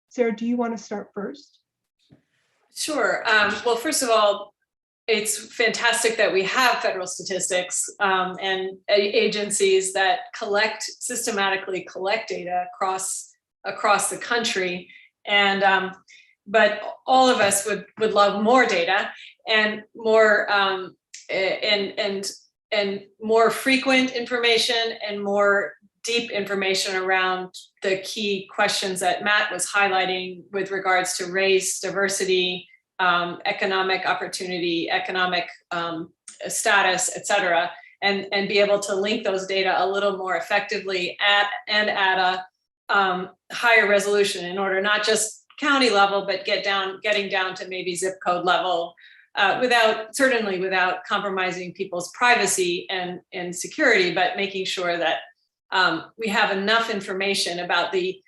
Sarah, do you want to start first? Sure. Well, first of all, it's fantastic that we have federal statistics and agencies that systematically collect data across the country. And but all of us would love more data and more and more frequent information and more deep information around the key questions that Matt was highlighting with regards to race, diversity, economic opportunity, economic status, et cetera, and be able to link those data a little more effectively at a higher resolution in order not just county level, but getting down to maybe zip code level certainly without compromising people's privacy and security, but making sure that we have enough information about the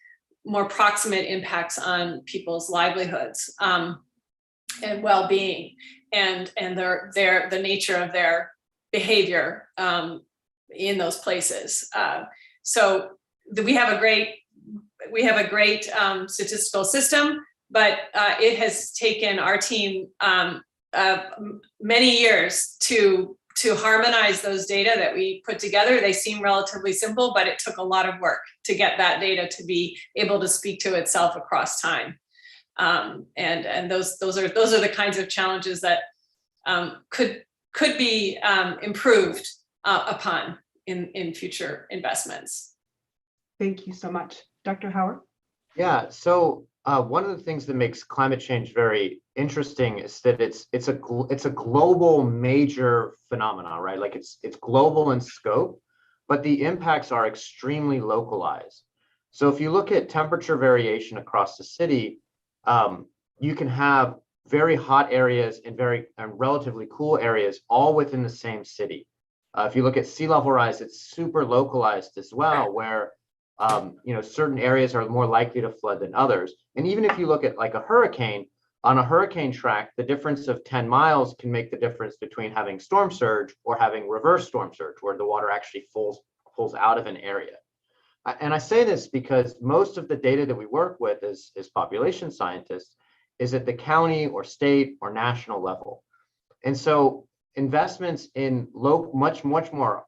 more proximate impacts on people's livelihoods and well-being and the nature of their behavior in those places. So we have a great statistical system, but it has taken our team many years to harmonize those data that we put together. They seem relatively simple, but it took a lot of work to get that data to be able to speak to itself across time. And those are the kinds of challenges that could be improved upon in future investments. Thank you so much. Dr. Howard? Yeah, so one of the things that makes climate change very interesting is that it's a global major phenomenon, right? Like it's global in scope, but the impacts are extremely localized. So if you look at temperature variation across the city, you can have very hot areas and relatively cool areas all within the same city. If you look at sea level rise, it's super localized as well, where certain areas are more likely to flood than others. And even if you look at like a hurricane, on a hurricane track, the difference of 10 miles can make the difference between having storm surge or having reverse storm surge, where the water actually pulls out of an area. And I say this because most of the data that we work with as population scientists is at the county or state or national level. And so investments in much more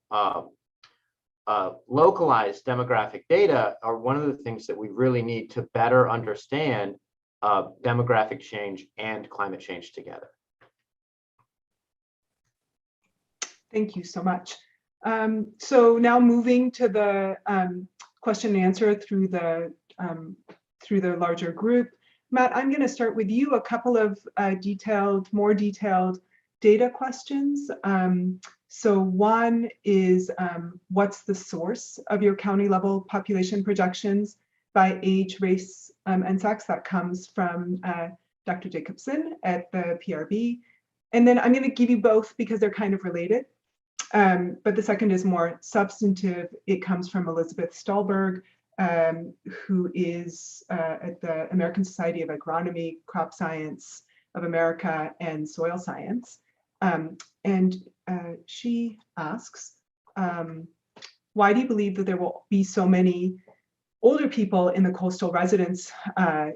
localized demographic data are one of the things that we really need to better understand demographic change and climate change together. Thank you so much. So now moving to the question and answer through the larger group. Matt, I'm going to start with you. A couple of more detailed data questions. So one is, what's the source of your county level population projections by age, race, and sex? That comes from Dr. Jacobson at the PRB. And then I'm going to give you both because they're kind of related. But the second is more substantive. It comes from Elizabeth Stolberg, who is at the American Society of Agronomy, Crop Science of America, and Soil Science. And she asks, why do you believe that there will be so many older people in the coastal residents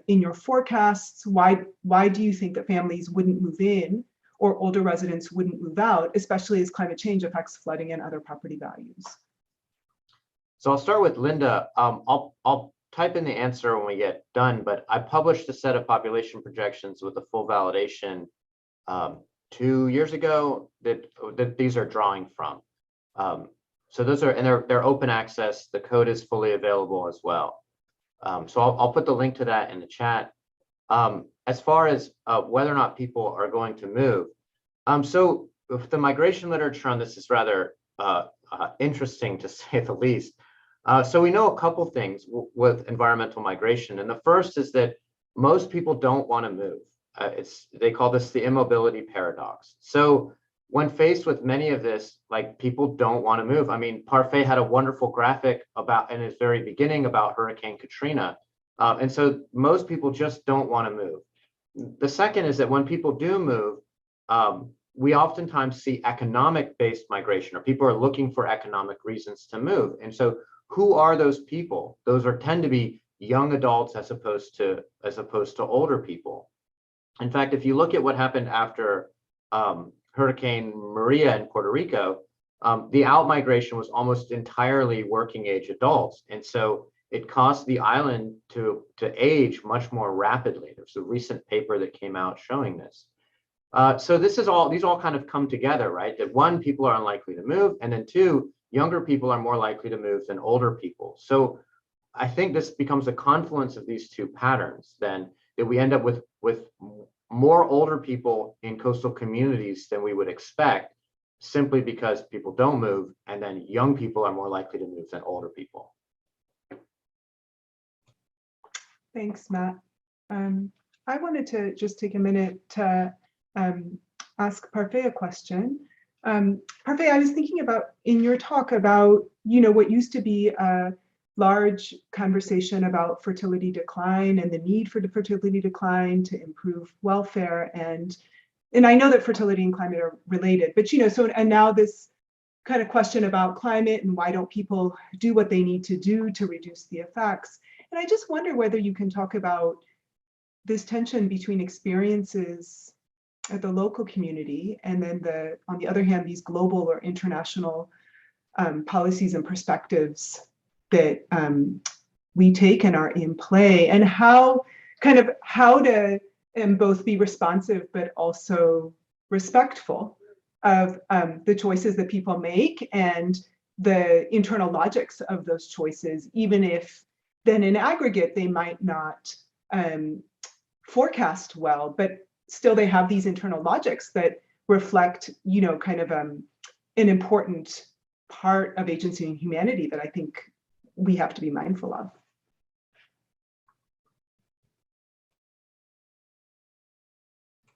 in your forecasts? Why do you think that families wouldn't move in or older residents wouldn't move out, especially as climate change affects flooding and other property values? So I'll start with Linda. I'll type in the answer when we get done, but I published a set of population projections with a full validation 2 years ago that these are drawing from. So those are, and they're open access. The code is fully available as well. So I'll put the link to that in the chat. As far as whether or not people are going to move. So with the migration literature on this is rather interesting to say the least. So we know a couple things with environmental migration. And the first is that most people don't want to move. They call this the Immobility Paradox. So when faced with many of this, like people don't want to move. I mean, Parfait had a wonderful graphic about in his very beginning about Hurricane Katrina. And so most people just don't want to move. The second is that when people do move, we oftentimes see economic-based migration, or people are looking for economic reasons to move. And so who are those people? Those tend to be young adults as opposed to older people. In fact, if you look at what happened after Hurricane Maria in Puerto Rico, the out-migration was almost entirely working-age adults. And so it caused the island to age much more rapidly. There's a recent paper that came out showing this. So these all kind of come together, right? That one, people are unlikely to move, and then two, younger people are more likely to move than older people. So I think this becomes a confluence of these two patterns, then, that we end up with more older people in coastal communities than we would expect, simply because people don't move, and then young people are more likely to move than older people. Thanks, Matt. I wanted to just take a minute to ask Parfait a question. Parfait, I was thinking about in your talk about, what used to be a large conversation about fertility decline and the need for the fertility decline to improve welfare. And I know that fertility and climate are related, but and now this kind of question about climate and why don't people do what they need to do to reduce the effects. And I just wonder whether you can talk about this tension between experiences at the local community and then on the other hand, these global or international policies and perspectives that we take and are in play, and how to both be responsive but also respectful of the choices that people make and the internal logics of those choices, even if then in aggregate they might not forecast well, but still they have these internal logics that reflect, an important part of agency and humanity that I think we have to be mindful of.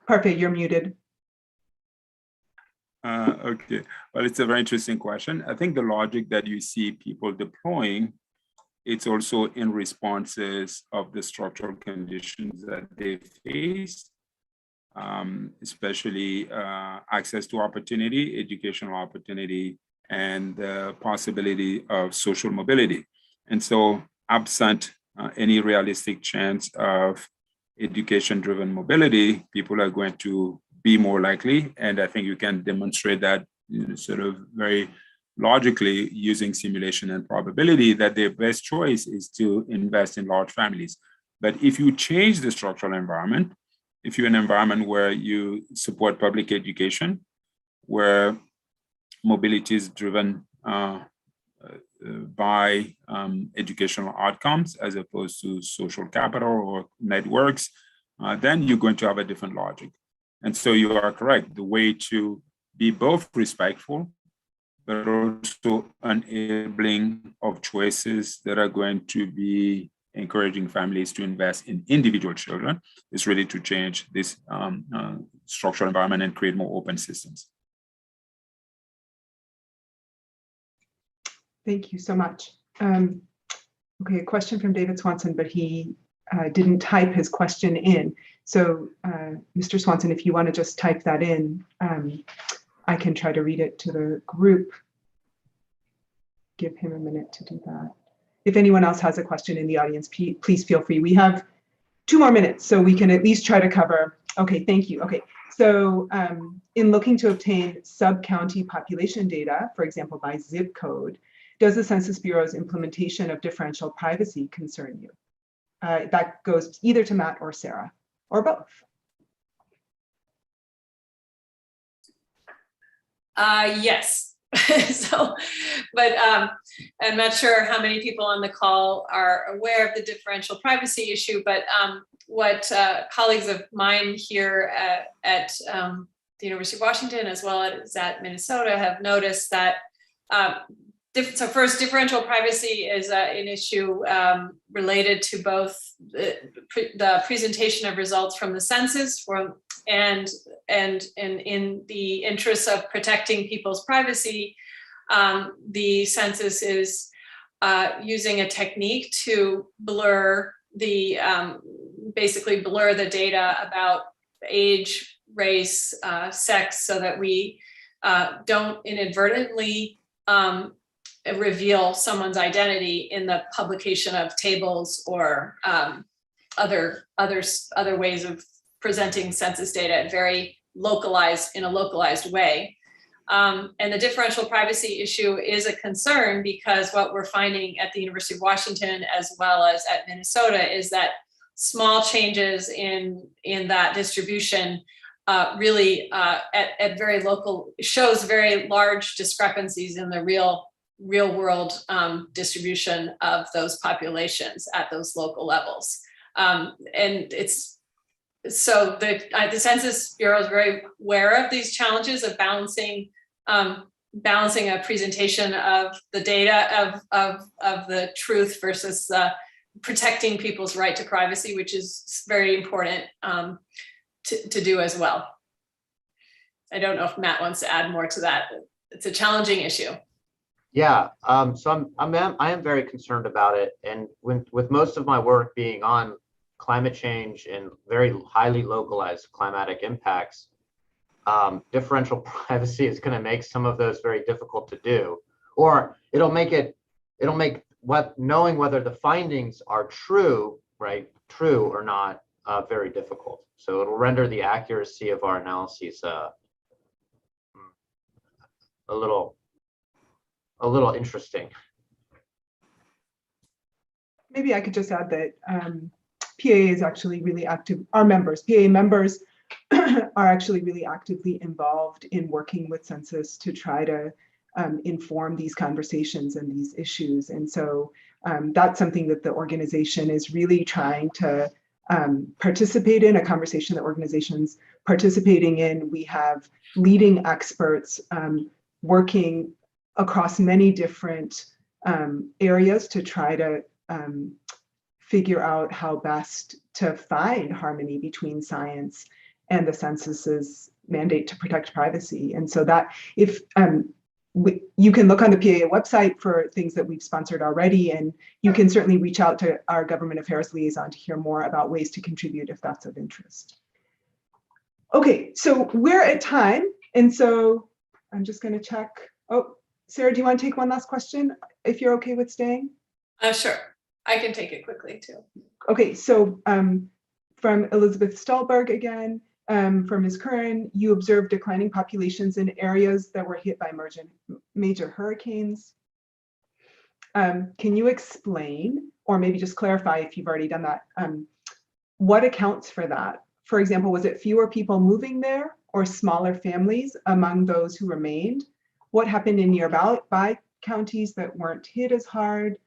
Parfait, you're muted. Okay, well, it's a very interesting question. I think the logic that you see people deploying, it's also in responses of the structural conditions that they face, especially access to opportunity, educational opportunity, and the possibility of social mobility. And so absent any realistic chance of education-driven mobility, people are going to be more likely. And I think you can demonstrate that sort of very logically using simulation and probability that their best choice is to invest in large families. But if you change the structural environment, if you're in an environment where you support public education, where mobility is driven by educational outcomes as opposed to social capital or networks, then you're going to have a different logic. And so you are correct. The way to be both respectful, but also enabling of choices that are going to be encouraging families to invest in individual children is really to change this structural environment and create more open systems. Thank you so much. Okay, a question from David Swanson, but he didn't type his question in. So Mr. Swanson, if you want to just type that in, I can try to read it to the group. Give him a minute to do that. If anyone else has a question in the audience, please feel free. We have 2 more minutes, so we can at least try to cover. Okay, thank you. Okay, so in looking to obtain sub-county population data, for example, by zip code, does the Census Bureau's implementation of differential privacy concern you? That goes either to Matt or Sarah, or both. Yes. But I'm not sure how many people on the call are aware of the differential privacy issue, but what colleagues of mine here at the University of Washington, as well as at Minnesota, have noticed that so first, differential privacy is an issue related to both the presentation of results from the census and in the interest of protecting people's privacy, the census is using a technique to blur the basically blur the data about age, race, sex, so that we don't inadvertently reveal someone's identity in the publication of tables or other ways of presenting census data in a localized way. And the differential privacy issue is a concern because what we're finding at the University of Washington as well as at Minnesota is that small changes in that distribution really at very local shows very large discrepancies in the real world distribution of those populations at those local levels. And it's so the Census Bureau is very aware of these challenges of balancing a presentation of the data of the truth versus protecting people's right to privacy, which is very important to do as well. I don't know if Matt wants to add more to that. It's a challenging issue. Yeah, so I am very concerned about it, and with most of my work being on climate change and very highly localized climatic impacts, differential privacy is going to make some of those very difficult to do, or it'll make knowing whether the findings are true or not very difficult. So it'll render the accuracy of our analyses a little interesting. Maybe I could just add that PAA is actually really active. Our members, PAA members are actually really actively involved in working with census to try to inform these conversations and these issues. And so that's something that the organization is really trying to participate in, a conversation that organizations participating in. We have leading experts working across many different areas to try to figure out how best to find harmony between science and the census's mandate to protect privacy. And so that if you can look on the PAA website for things that we've sponsored already, and you can certainly reach out to our government affairs liaison to hear more about ways to contribute if that's of interest. Okay, so we're at time. And so I'm just going to check. Oh, Sarah, do you want to take one last question if you're okay with staying? Sure, I can take it quickly too. Okay, so from Elizabeth Stahlberg again, from Ms. Curran, you observed declining populations in areas that were hit by major hurricanes. Can you explain, or maybe just clarify if you've already done that, what accounts for that? For example, was it fewer people moving there or smaller families among those who remained? What happened in nearby counties that weren't hit as hard?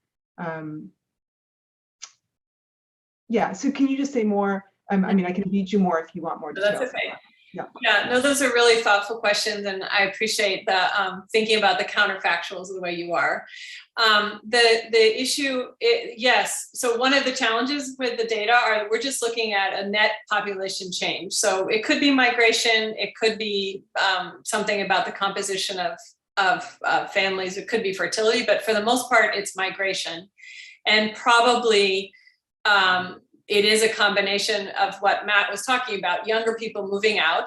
Yeah, so can you just say more? I mean, I can read you more if you want more details. That's okay. Yeah, no, those are really thoughtful questions, and I appreciate the thinking about the counterfactuals the way you are. The issue, yes. So one of the challenges with the data are we're just looking at a net population change. So it could be migration, it could be something about the composition of families, it could be fertility, but for the most part, it's migration, and probably. It is a combination of what Matt was talking about, younger people moving out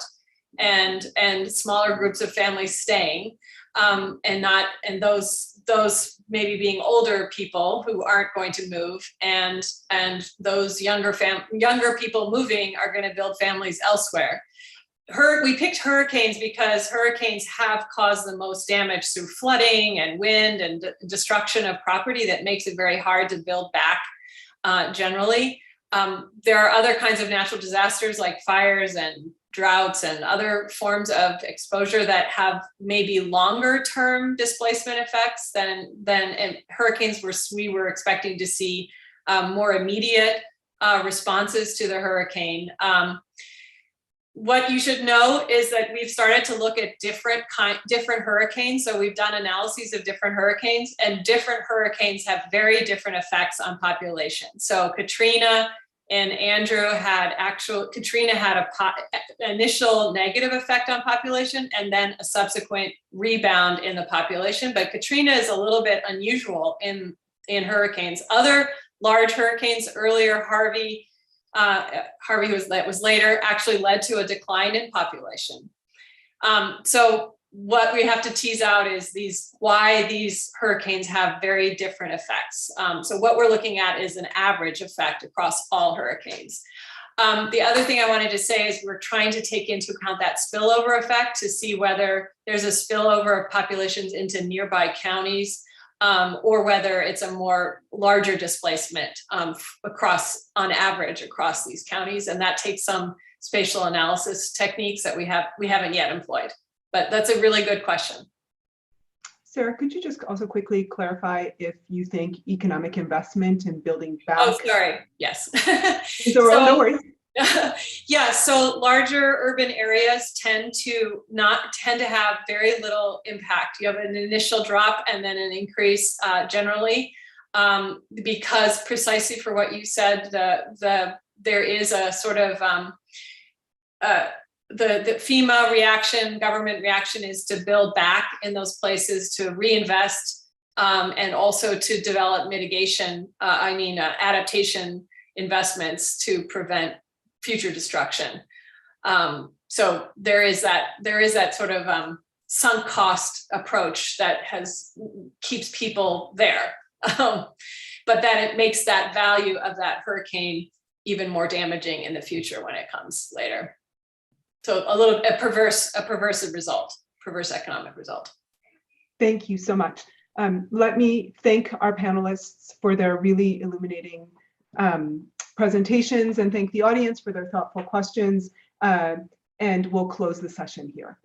and smaller groups of families staying, and those maybe being older people who aren't going to move, and those younger people moving are going to build families elsewhere. We picked hurricanes because hurricanes have caused the most damage through flooding and wind and destruction of property that makes it very hard to build back generally. There are other kinds of natural disasters like fires and droughts and other forms of exposure that have maybe longer term displacement effects than hurricanes. We were expecting to see more immediate responses to the hurricane. What you should know is that we've started to look at different hurricanes. So we've done analyses of different hurricanes, and different hurricanes have very different effects on population. So Katrina and Andrew Katrina had an initial negative effect on population and then a subsequent rebound in the population. But Katrina is a little bit unusual in hurricanes. Other large hurricanes earlier, Harvey was later, actually led to a decline in population. So what we have to tease out is why these hurricanes have very different effects. So what we're looking at is an average effect across all hurricanes. The other thing I wanted to say is we're trying to take into account that spillover effect to see whether there's a spillover of populations into nearby counties, or whether it's a more larger displacement on average across these counties. And that takes some spatial analysis techniques that we haven't yet employed. But that's a really good question. Sarah, could you just also quickly clarify if you think economic investment in building back? Oh, sorry. Yes. No worries. Yeah, so larger urban areas tend to have very little impact. You have an initial drop and then an increase generally, because precisely for what you said, there is a sort of the FEMA reaction, government reaction is to build back in those places, to reinvest, and also to develop mitigation, adaptation investments to prevent future destruction. So there is that sort of sunk cost approach that keeps people there. But then it makes that value of that hurricane even more damaging in the future when it comes later. So a perverse economic result. Thank you so much. Let me thank our panelists for their really illuminating presentations, and thank the audience for their thoughtful questions. And we'll close the session here.